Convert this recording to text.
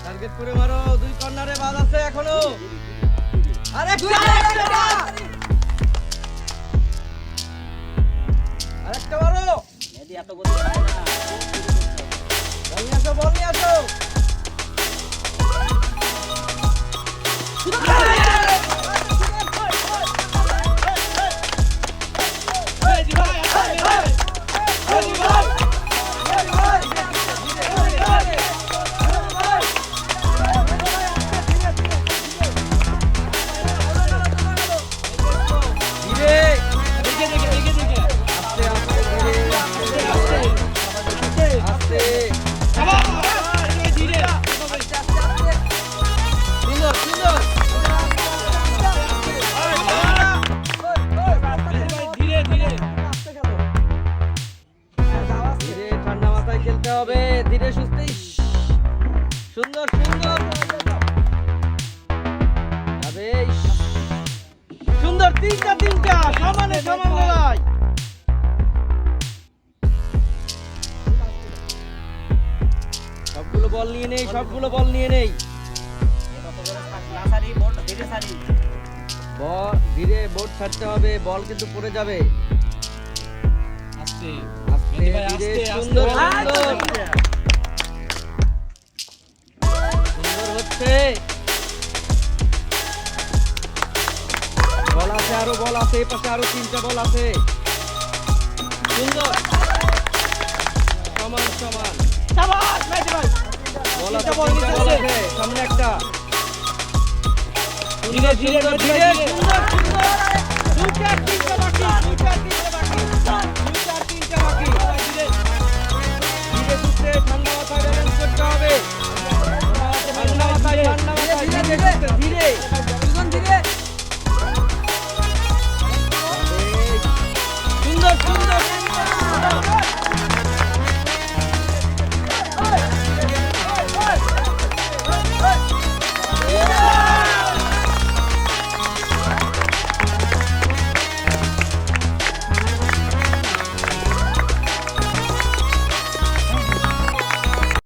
Target করে মারো, দুই কর্নারে বাল আছে এখনো। আরেকটা মারো। মেহেদী এত গতি করে না। বল নিয়ে আসো, বল নিয়ে আসো। ধীরে সুস্থে, সুন্দর সুন্দর সুন্দর, তিনটা সমানে সমান লড়াই। সবগুলো বল নিয়ে নেই, সবগুলো বল নিয়ে নেই। ধীরে বোর্ড ছাড়তে হবে, বল কিন্তু পড়ে যাবে। আস্তে আস্তে ধীরে, সুন্দর সুন্দর সুন্দর হচ্ছে। বল আছে, আরো বল আছে, এই পাশে আরো তিনটা বল আছে। সুন্দর, সমান সমান বল আছে, তিনটা বল আছে, সামনে একটা। ধীরে ধীরে ধীরে, সুন্দর সুন্দর, দুইটা তিনটা বাকি, দুইটা তিনটা বাকি, দুইটা তিনটা বাকি।